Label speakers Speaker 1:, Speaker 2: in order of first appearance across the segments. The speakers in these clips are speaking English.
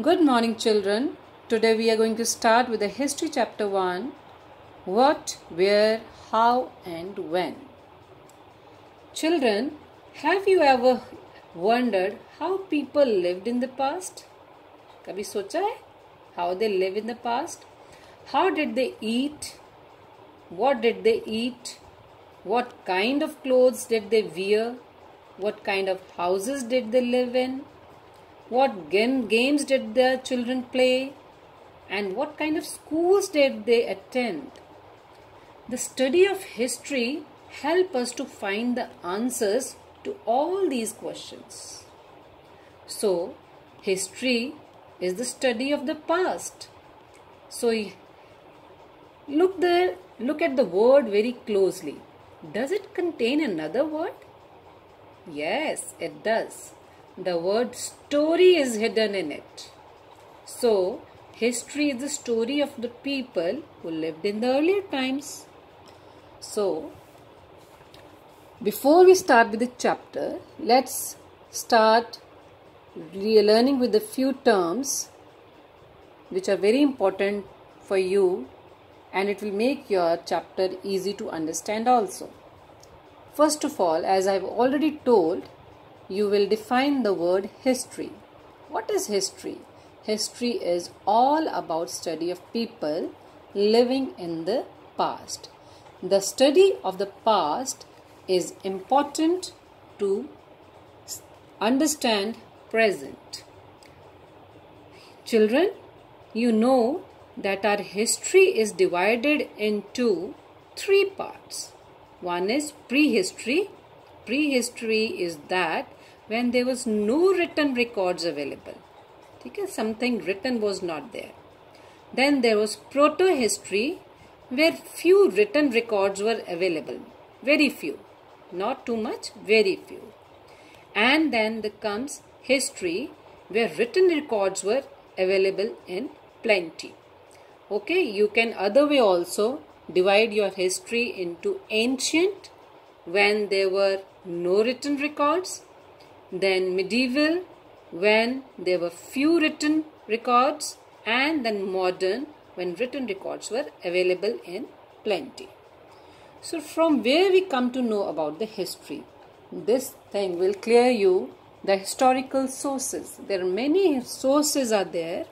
Speaker 1: Good morning, children. Today we are going to start with the History Chapter 1. What, where, how and when. Children, have you ever wondered how people lived in the past? कभी सोचा है? How they live in the past? How did they eat? What did they eat? What kind of clothes did they wear? What kind of houses did they live in? What games did the children play? And what kind of schools did they attend? The study of history helps us to find the answers to all these questions. So, history is the study of the past. So, look at the word very closely. Does it contain another word? Yes, it does. The word story is hidden in it. So, history is the story of the people who lived in the earlier times. So, before we start with the chapter, let's start relearning with a few terms which are very important for you, and it will make your chapter easy to understand also. First of all, as I've already told, you will define the word history. What is history? History is all about study of people living in the past. The study of the past is important to understand present. Children, you know that our history is divided into three parts. One is prehistory. Prehistory is that when there was no written records available. Okay, something written was not there. Then there was proto-history, where few written records were available. Very few. Not too much, very few. And then there comes history, where written records were available in plenty. Okay, you can other way also divide your history into ancient, when there were no written records, then medieval, when there were few written records, and then modern, when written records were available in plenty. So from where we come to know about the history, this thing will clear you the historical sources. There are many sources are there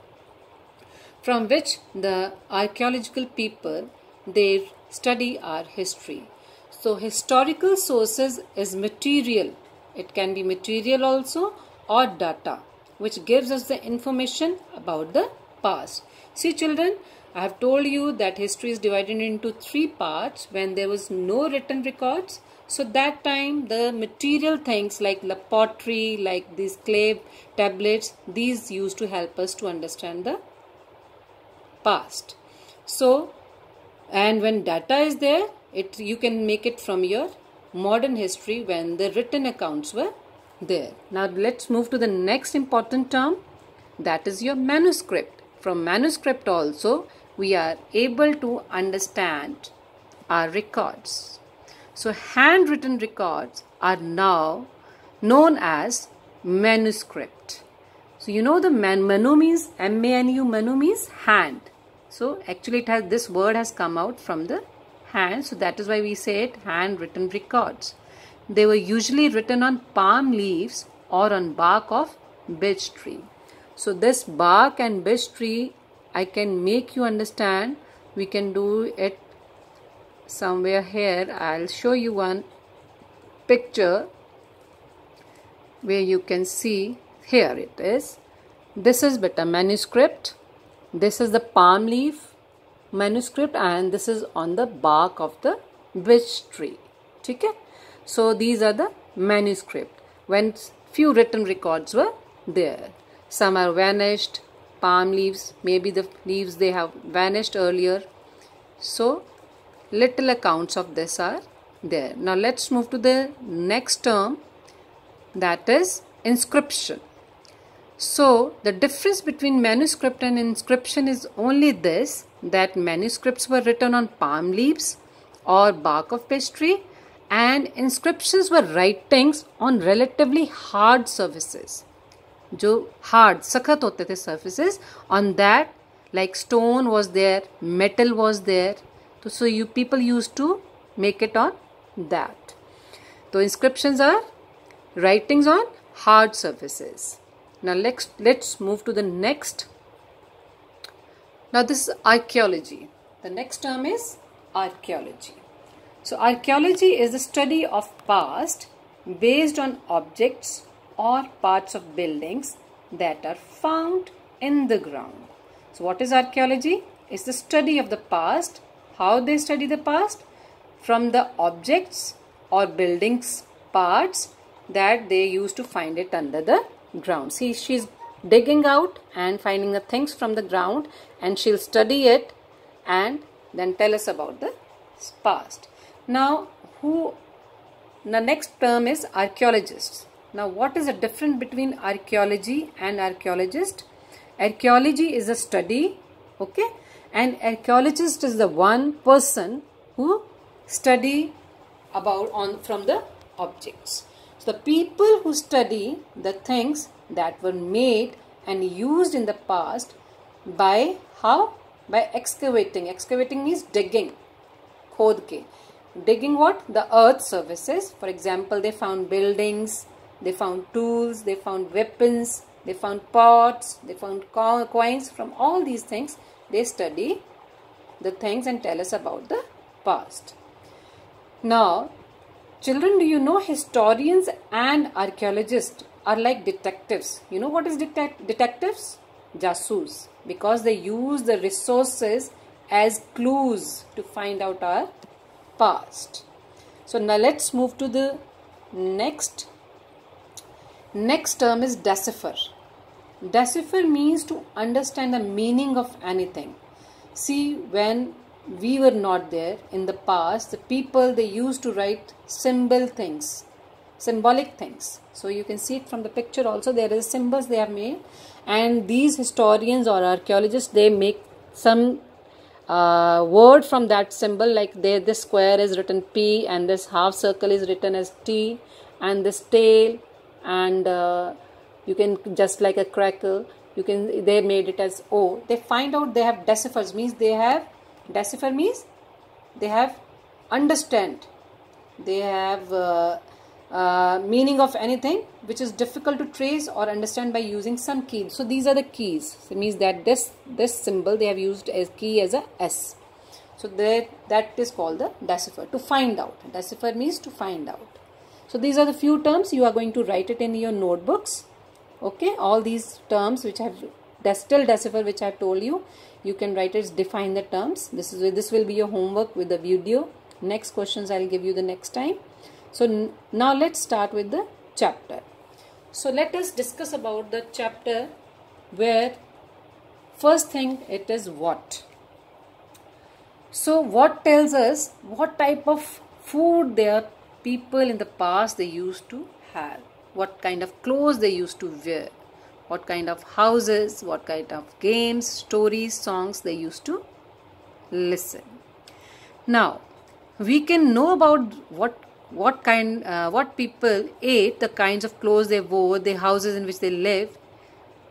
Speaker 1: from which the archaeological people, they study our history. So historical sources is material. It can be material also or data, which gives us the information about the past. See children, I have told you that history is divided into three parts when there was no written records. So that time the material things like the pottery, like these clay tablets, these used to help us to understand the past. So, and when data is there, you can make it from your modern history when the written accounts were there. Now let's move to the next important term, that is your manuscript. From manuscript also we are able to understand our records. So handwritten records are now known as manuscript. So you know the manu means M-A-N-U, manu means hand. So actually this word has come out from the hand, so that is why we say it handwritten records. They were usually written on palm leaves or on bark of beech tree. So this bark and beech tree, I can make you understand. We can do it somewhere here. I'll show you one picture where you can see. Here it is. This is beta manuscript. This is the palm leaf manuscript, and this is on the bark of the beech tree. Okay? So these are the manuscript when few written records were there. Some are vanished, palm leaves, maybe the leaves they have vanished earlier. So little accounts of this are there. Now let's move to the next term, that is inscription. So the difference between manuscript and inscription is only this, that manuscripts were written on palm leaves or bark of beech tree, and inscriptions were writings on relatively hard surfaces. जो hard सख्त होते थे surfaces, on that like stone was there, metal was there, so you people used to make it on that. So inscriptions are writings on hard surfaces. Now let's move to the next. Now this is archaeology. The next term is archaeology. So archaeology is the study of past based on objects or parts of buildings that are found in the ground. So what is archaeology? It's the study of the past. How they study the past? From the objects or buildings parts that they used to find it under the ground. See, she's digging out and finding the things from the ground, and she'll study it and then tell us about the past. Now the next term is archaeologists. Now what is the difference between archaeology and archaeologist? Archaeology is a study, okay, and archaeologist is the one person who study from the objects. So the people who study the things that were made and used in the past by how? By excavating. Excavating means digging. Khod ke. Digging what? The earth surfaces. For example, they found buildings, they found tools, they found weapons, they found pots, they found coins. From all these things, they study the things and tell us about the past. Now, children, do you know historians and archaeologists are like detectives? You know what is detectives? Jasoos. Because they use the resources as clues to find out our past. So now let's move to the next. Next term is decipher. Decipher means to understand the meaning of anything. See, when we were not there in the past, the people, they used to write symbolic things. So you can see it from the picture also. There is symbols they have made, and these historians or archaeologists, they make some word from that symbol, like this square is written P, and this half circle is written as T, and this tail, and you can just like a crackle, they made it as O. They find out they have deciphers, means they have understand, they have meaning of anything which is difficult to trace or understand by using some keys. So these are the keys. So it means that this symbol they have used as key as a S. So that is called the decipher, to find out. Decipher means to find out. So these are the few terms. You are going to write it in your notebooks. Okay, all these terms which I have still decipher, which I have told you, you can write it, define the terms. This will be your homework with the video. Next questions I will give you the next time. So now let's start with the chapter. So let us discuss about the chapter, where first thing it is what. So what tells us what type of food their people in the past they used to have, what kind of clothes they used to wear, what kind of houses, what kind of games, stories, songs they used to listen. Now we can know about what people ate, the kinds of clothes they wore, the houses in which they lived.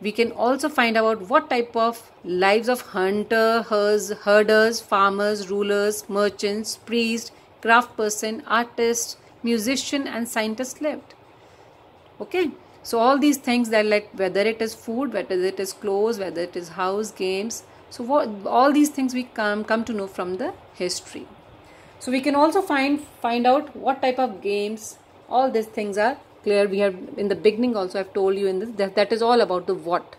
Speaker 1: We can also find out what type of lives of hunters, herders, farmers, rulers, merchants, priests, craftsperson, artists, musician and scientists lived. Okay, so all these things that, like whether it is food, whether it is clothes, whether it is house, games, so all these things we come to know from the history. So we can also find out what type of games. All these things are clear. We have in the beginning also I've told you in this that is all about the what.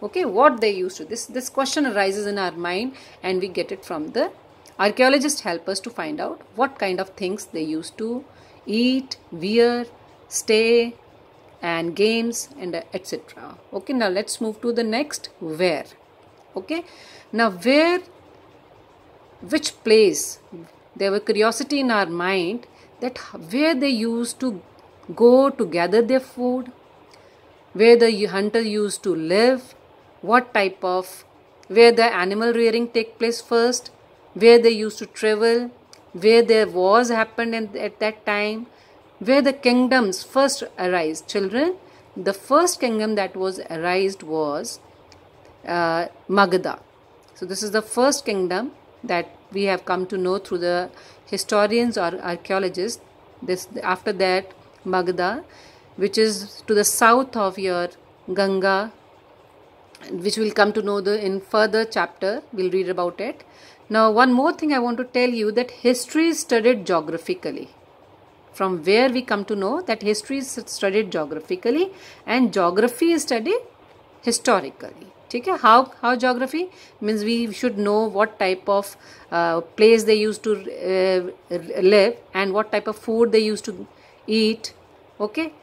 Speaker 1: Okay, what they used to. This question arises in our mind, and we get it from the archaeologists. Help us to find out what kind of things they used to eat, wear, stay, and games, and etc. Okay, now let's move to the next, where. Okay, now which place. There was curiosity in our mind that where they used to go to gather their food, where the hunter used to live, what type of, where the animal rearing take place first, where they used to travel, where their wars happened at that time, where the kingdoms first arise. Children, the first kingdom that was raised was Magadha. So this is the first kingdom that we have come to know through the historians or archaeologists. After that, Magadha, which is to the south of your Ganga, which we'll come to know in further chapter. We'll read about it. Now, one more thing I want to tell you, that history is studied geographically. From where we come to know that history is studied geographically and geography is studied historically. Okay? How geography? Means we should know what type of place they used to live and what type of food they used to eat. Okay?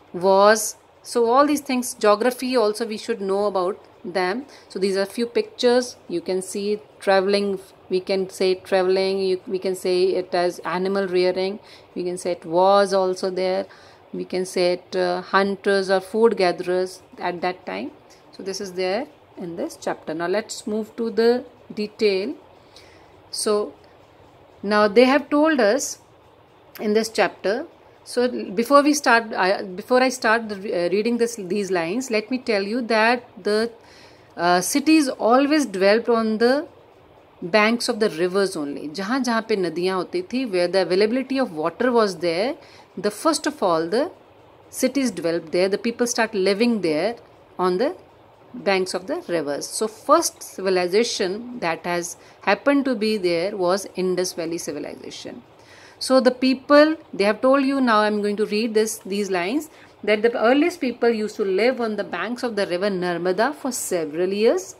Speaker 1: So all these things, geography also we should know about them. So these are few pictures. You can see traveling. We can say traveling. We can say it as animal rearing. We can say it was also there. We can say it hunters or food gatherers at that time. So this is there in this chapter. Now let's move to the detail. So now they have told us in this chapter. So before I start reading these lines, let me tell you that the cities always developed on the banks of the rivers only. जहाँ पे नदियाँ होती थी, where the availability of water was there, the first of all the cities developed there. The people start living there on the banks of the rivers. So first civilization that has happened to be there was Indus Valley civilization. So the people, they have told you, now I am going to read these lines, that the earliest people used to live on the banks of the river Narmada for several years.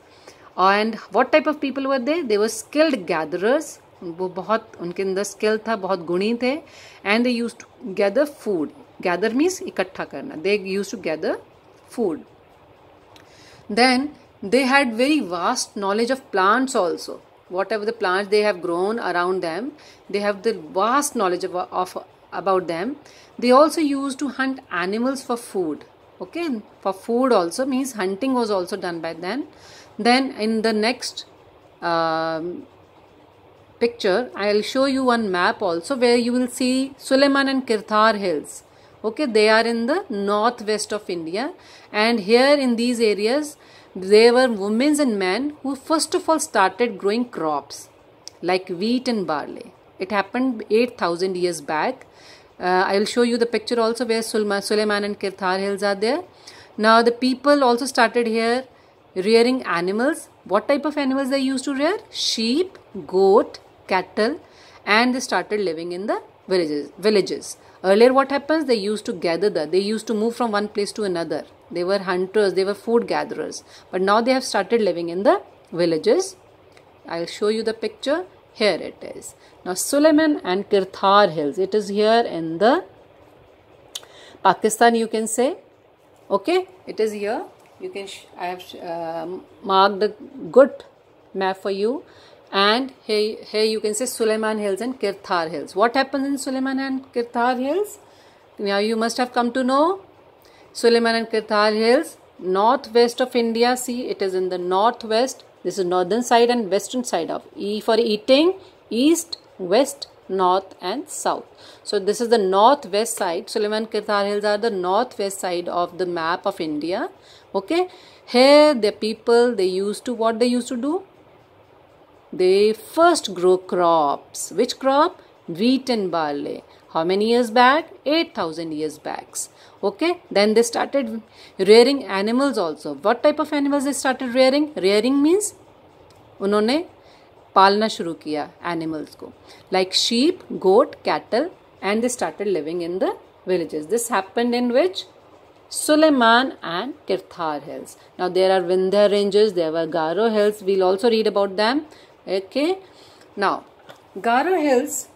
Speaker 1: And what type of people were they? They were skilled gatherers. वो बहुत उनके अंदर skill था, बहुत गुणी थे. And they used to gather food. Gather means इकट्ठा करना. They used to gather food. Then they had very vast knowledge of plants also. Whatever the plants they have grown around them, they have the vast knowledge about them. They also used to hunt animals for food. Okay, for food also means hunting was also done by them. Then in the next picture, I will show you one map also where you will see Sulayman and Kirthar hills. Okay, they are in the northwest of India, and here in these areas there were women and men who first of all started growing crops like wheat and barley. It happened 8,000 years back. I will show you the picture also where Sulayman and Kirthar hills are there. Now the people also started here rearing animals. What type of animals they used to rear? Sheep, goat, cattle, and they started living in the villages. Earlier what happens? They used to gather they used to move from one place to another. They were hunters, they were food gatherers. But now they have started living in the villages. I will show you the picture. Here it is. Now Sulayman and Kirthar hills. It is here in the Pakistan, you can say. Okay, it is here. You can I have marked a good map for you. And here you can say Sulayman hills and Kirthar hills. What happens in Sulayman and Kirthar hills? Now you must have come to know. Sulayman and Kirthar hills, northwest of India. See, it is in the northwest. This is northern side and western side of for eating, east, west, north and south. So this is the northwest side. Sulayman and Kirthar hills are the northwest side of the map of India. Okay, here the people, what they used to do? They first grow crops. Which crop? Wheat and barley. How many years back? 8,000 years back. Okay, then they started rearing animals also. What type of animals they started rearing? Rearing means उन्होंने पालना शुरू किया animals को, like sheep, goat, cattle, and they started living in the villages. This happened in which? Sulayman and Kirthar hills. Now there are Vindhya ranges, there were Garo hills. We'll also read about them. Okay, now Garo hills.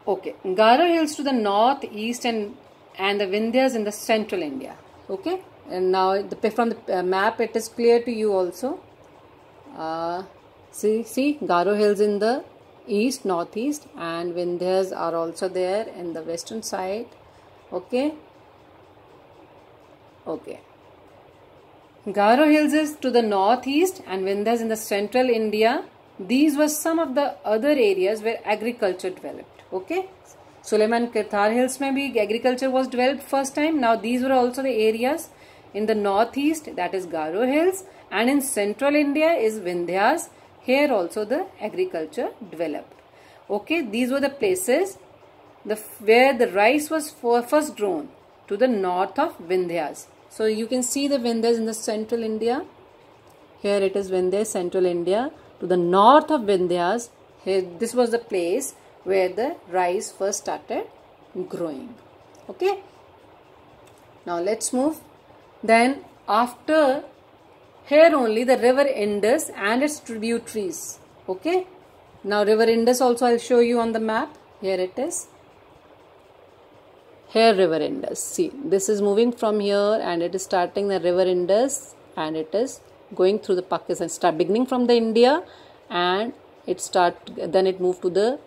Speaker 1: Okay, Garo hills to the north, east, and the Vindhyas in the central India. Okay, and now from the map it is clear to you also. See Garo hills in the east, northeast, and Vindhyas are also there in the western side. Okay. Garo hills is to the northeast and Vindhyas in the central India. These were some of the other areas where agriculture developed. Okay. Suleiman Thar Hills में भी agriculture was developed first time. Now these were also the areas in the northeast, that is Garo Hills, and in central India is Vindhyas. Here also the agriculture developed. Okay, these were the places where the rice was first grown, to the north of Vindhyas. So you can see the Vindhyas in the central India. Here it is Vindhyas, central India. To the north of Vindhyas, here this was the place where the rice first started growing. Okay. Now let's move. Then after here only the river Indus and its tributaries. Okay. Now river Indus also I'll show you on the map. Here it is. Here river Indus. See, this is moving from here and it is starting the river Indus and it is going through the Pakistan. Beginning from the India and then it moved to the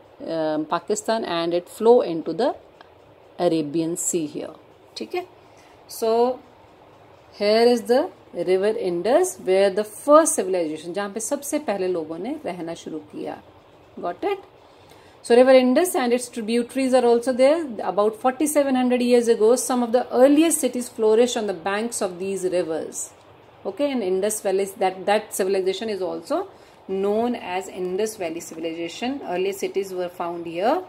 Speaker 1: Pakistan and it flow into the Arabian Sea here. Okay. So here is the river Indus where the first civilization, जहाँ पे सबसे पहले लोगों ने रहना शुरू किया. Got it? So river Indus and its tributaries are also there. About 4700 years ago, some of the earliest cities flourished on the banks of these rivers. Okay, and Indus Valley, that civilization is also known as Indus Valley civilization. Earlier cities were found here.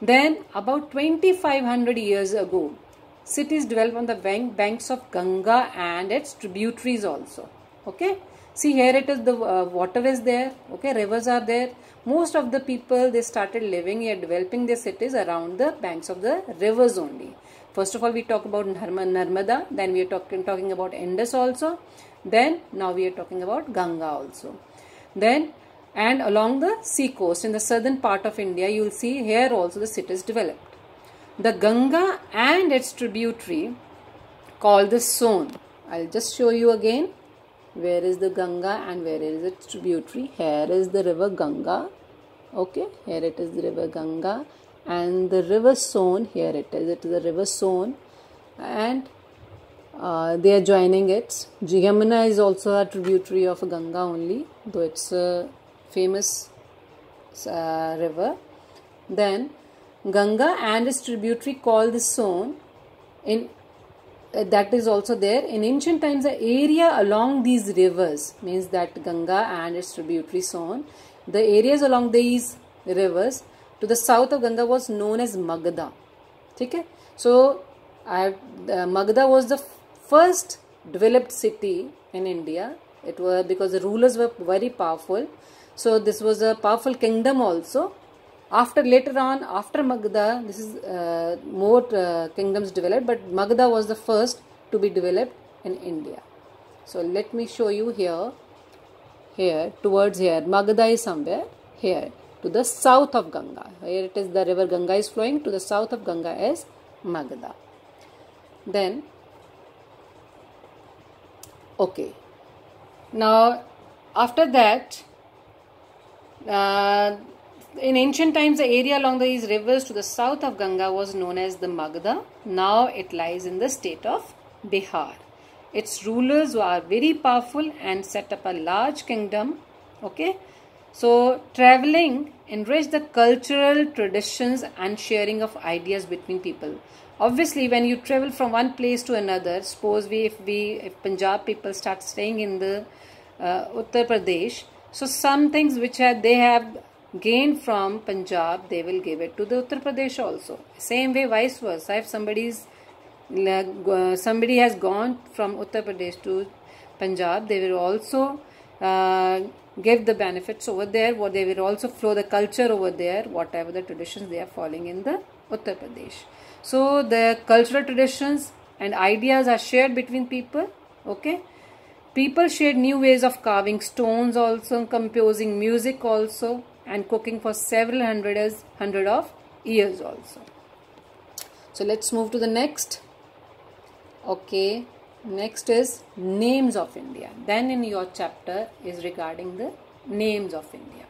Speaker 1: Then about 2500 years ago, cities developed on the banks of Ganga and its tributaries also. Okay, see here it is, the water is there. Okay, rivers are there. Most of the people, they started living here, developing their cities around the banks of the rivers only. First of all, we talk about Narmada, then we are talking about Indus also. Then now we are talking about Ganga also. Then and along the sea coast in the southern part of India, you will see here also the cities developed. The Ganga and its tributary called the Son. I'll just show you again. Where is the Ganga and where is its tributary? Here is the river Ganga. Okay, here it is the river Ganga and the river Son. Here it is the river Son and they are joining it. Yamuna is also a tributary of Ganga only, though it's a famous river. Then Ganga and its tributary called the Son, that is also there. In ancient times, the area along these rivers, means that Ganga and its tributary Son, the areas along these rivers to the south of Ganga was known as Magadha. Okay? So Magadha was the first developed city in India. It was because the rulers were very powerful. So this was a powerful kingdom also. Later on, after Magadha, this is more kingdoms developed, but Magadha was the first to be developed in India. So let me show you here towards here. Magadha is somewhere here to the south of Ganga. Here it is, the river Ganga is flowing. To the south of Ganga is Magadha. Then, okay. Now, after that, in ancient times, the area along these rivers to the south of Ganga was known as the Magadha. Now it lies in the state of Bihar. Its rulers were very powerful and set up a large kingdom. Okay. So traveling enriched the cultural traditions and sharing of ideas between people. Obviously, when you travel from one place to another, suppose if Punjab people start staying in the Uttar Pradesh, so some things which they have gained from Punjab, they will give it to the Uttar Pradesh also. Same way, vice versa. If somebody has gone from Uttar Pradesh to Punjab, they will also give the benefits over there. They will also flow the culture over there, whatever the traditions they are following in the Uttar Pradesh. So the cultural traditions and ideas are shared between people. Okay. People shared new ways of carving stones also, composing music also, and cooking for several hundred of years also. So let's move to the next. Okay, next is names of India. Then in your chapter is regarding the names of India.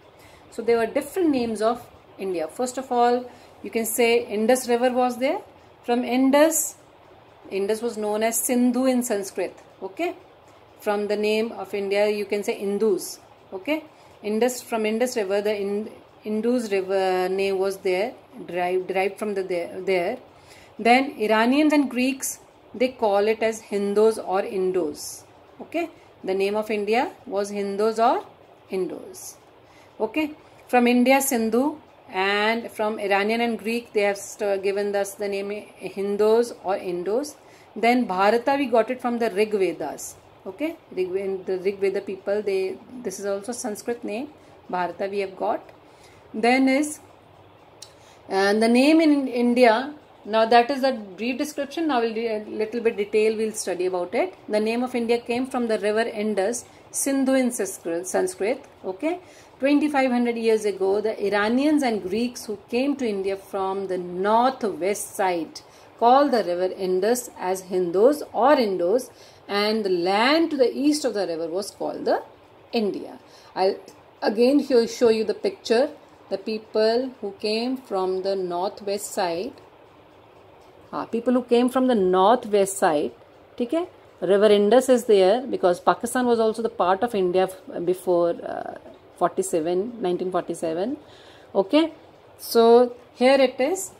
Speaker 1: So there were different names of India. First of all, you can say Indus River was there. From Indus was known as Sindhu in Sanskrit. Okay, from the name of India you can say Indus. Okay. From Indus River, the Indus river name was there, derived from there. Then Iranians and Greeks, they call it as Hindus or Indus. Okay, the name of India was Hindus or Indus. Okay, from India Sindhu, and from Iranian and Greek they have given us the name Hindus or Indus. Then Bharata we got it from the Rig Vedas. Okay, the Rig Veda people, this is also Sanskrit name, Bharata we have got. Then is the name in India. Now that is the brief description. Now we'll do a little bit detail, we'll study about it. The name of India came from the river Indus, Sindhu in Sanskrit. Okay, 2500 years ago, the Iranians and Greeks who came to India from the northwest side called the river Indus as Hindus or Indus, and the land to the east of the river was called the India. I'll again show you the picture. The people who came from the northwest side, people who came from the northwest side, okay? River Indus is there because Pakistan was also the part of India before 1947. Okay, so here it is,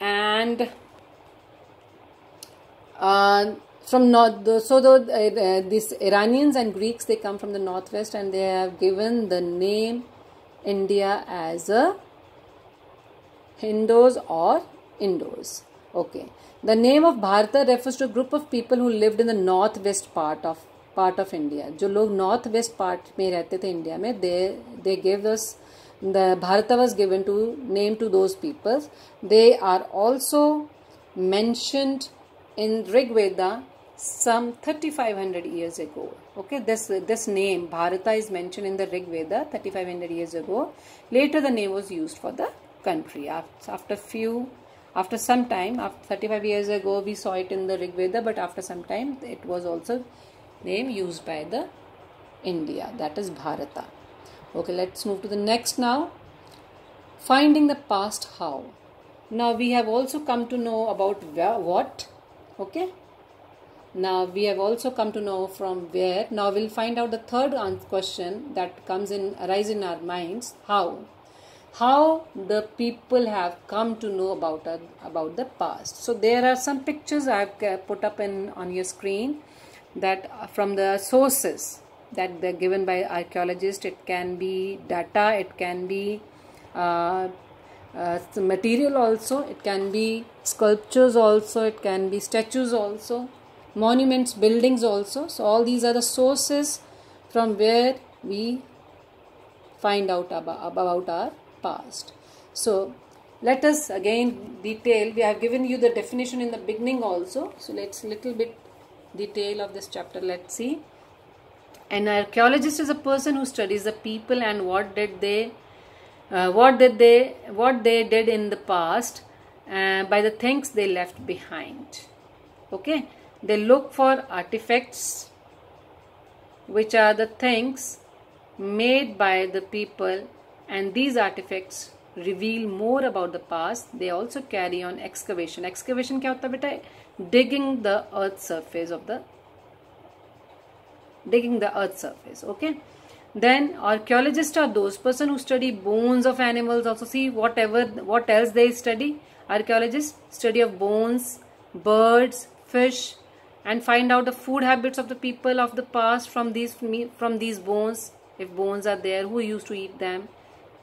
Speaker 1: and from these Iranians and Greeks, they come from the northwest, and they have given the name India as a Hindus or Indus. Okay, the name of Bharata refers to a group of people who lived in the northwest part of India. जो लोग northwest part में रहते थे India में, they gave us the Bharata was given to name to those peoples. They are also mentioned in Rig Veda some 3500 years ago. Okay, this name Bharata is mentioned in the Rig Veda 3500 years ago. Later the name was used for the country. After some time, after 35 years ago, we saw it in the Rig Veda, but after some time, it was also name used by the India, that is Bharata. Okay, let's move to the next now. Finding the past how. Now, we have also come to know about what, okay. Now, we have also come to know from where. Now, we'll find out the third question that arises in our minds, how. How the people have come to know about the past. So there are some pictures I have put up on your screen that from the sources that they're given by archaeologists. It can be data, it can be material also, it can be sculptures also, it can be statues also, monuments, buildings also. So all these are the sources from where we find out about our past. So let us again detail. We have given you the definition in the beginning also. So let's little bit detail of this chapter. Let's see. An archaeologist is a person who studies the people and what they did in the past by the things they left behind. Okay, they look for artifacts, which are the things made by the people, and these artifacts reveal more about the past. They also carry on excavation. Excavation क्या होता है बेटा? Digging the earth surface okay. Then archaeologists are those person who study bones of animals. Also see what else they study. Archaeologists study of bones, birds, fish, and find out the food habits of the people of the past from these bones. If bones are there, who used to eat them?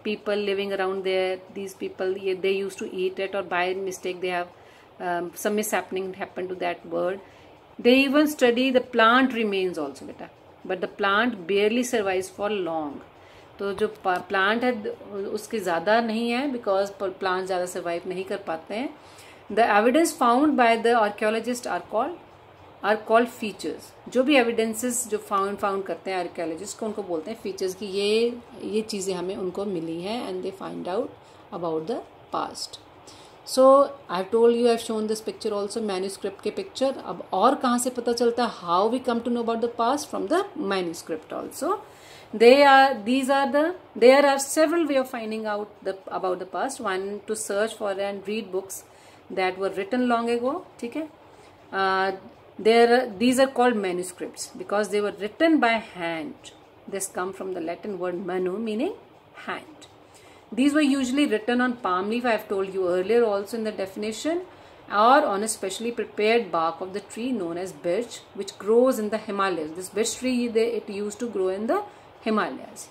Speaker 1: People living around there, these people, they used to eat it, or by mistake they have some mishappening happened to that bird. They even study the plant remains also beta, but the plant barely survives for long. तो जो plant है उसकी ज़्यादा नहीं है, because plant ज़्यादा survive नहीं कर पाते हैं. The evidence found by the archaeologists are called features. जो भी evidences जो found करते हैं archaeologists को, उनको बोलते हैं features कि ये चीज़ें हमें उनको मिली हैं, and they find out about the past. So I have told you, I have shown this picture also, manuscript के picture. अब और कहाँ से पता चलता है how we come to know about the past? From the manuscript also. There are several ways of finding out about the past. One, to search for and read books that were written long ago. ठीक है? These are called manuscripts because they were written by hand. This come from the Latin word manu, meaning hand. These were usually written on palm leaf, I have told you earlier also in the definition, or on a specially prepared bark of the tree known as birch, which grows in the Himalayas. This birch tree, it used to grow in the Himalayas.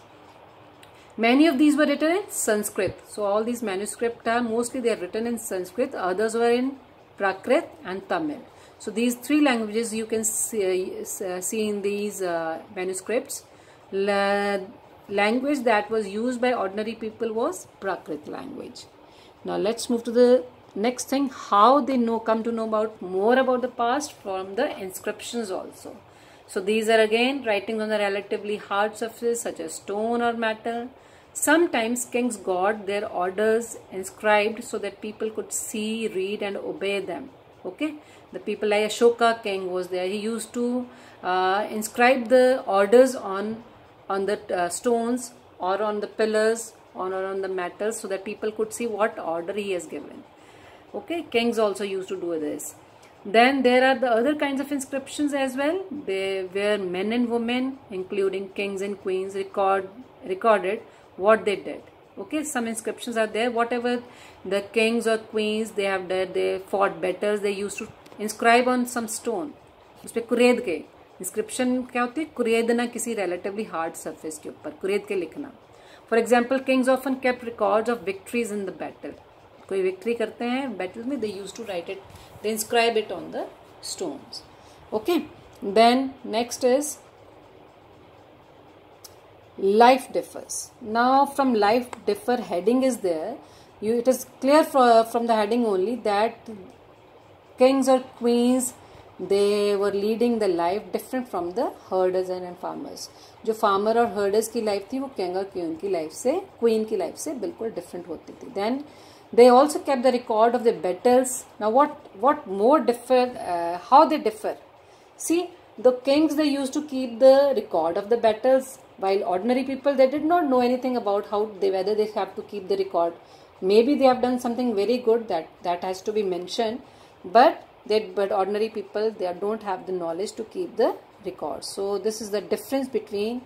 Speaker 1: Many of these were written in Sanskrit. So all these manuscripts are mostly they are written in Sanskrit. Others were in Prakrit and Tamil. So these three languages you can see in these manuscripts. Language that was used by ordinary people was Prakrit language. Now let's move to the next thing, how they come to know more about the past from the inscriptions also. So these are again writings on a relatively hard surface such as stone or metal. Sometimes kings got their orders inscribed so that people could see, read and obey them. Okay, the people like Ashoka king was there. He used to inscribe the orders on the stones or on the pillars or on the metals so that people could see what order he has given. Okay, kings also used to do this. Then there are the other kinds of inscriptions as well. They were men and women, including kings and queens, recorded what they did. Okay, some inscriptions are there. Whatever the kings or queens they have done, they fought battles, they used to inscribe on some stone. उसपे कुरेद के inscription क्या होती है? कुरेदना किसी relatively hard surface के ऊपर कुरेद के लिखना. For example, kings often kept records of victories in the battle. कोई victory करते हैं battle में, they used to write it, they inscribe it on the stones. Okay. Then next is life differs. Now from life differ heading is there. It is clear from the heading only that kings or queens they were leading the life different from the herders and farmers. जो farmer और herders की life थी वो king और queen की life से बिल्कुल different होती थी. Then they also kept the record of the battles. Now what more differ? How they differ? See, the kings they used to keep the record of the battles, while ordinary people they did not know anything about whether they have to keep the record. Maybe they have done something very good that has to be mentioned, but ordinary people they don't have the knowledge to keep the record. So this is the difference between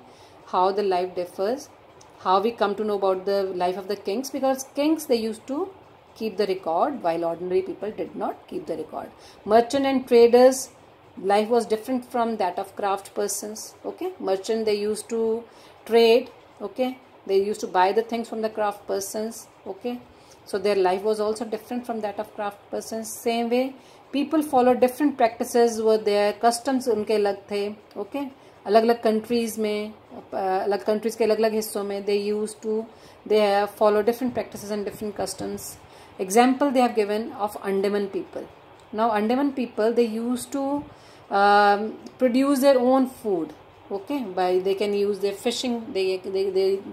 Speaker 1: how the life differs, how we come to know about the life of the kings, because kings they used to keep the record while ordinary people did not keep the record. Merchant and traders life was different from that of craft persons. Okay, merchant they used to trade. Okay, they used to buy the things from the craft persons. Okay, so their life was also different from that of craft persons. Same way people follow different practices, were their customs उनके अलग थे. Okay, अलग-अलग countries में अलग countries के अलग-अलग हिस्सों में they have follow different practices and different customs. Example they have given of Andaman people. Now Andaman people they used to produce their own food. Okay, they can use their fishing. They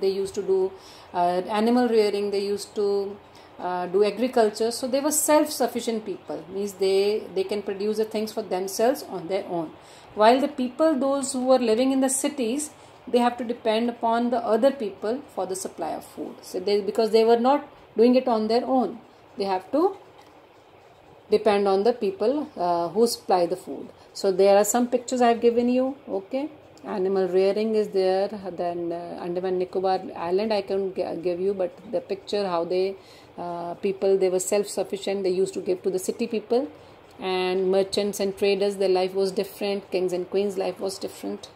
Speaker 1: used to do animal rearing. They used to do agriculture. So they were self-sufficient people. Means they can produce the things for themselves on their own. While the people, those who were living in the cities, they have to depend upon the other people for the supply of food. So because they were not doing it on their own, they have to depend on the people who supply the food. So there are some pictures I have given you. Okay, animal rearing is there. Then Andaman Nicobar Island I can give you, but the picture how they people they were self-sufficient. They used to give to the city people, and merchants and traders their life was different. Kings and queens life was different.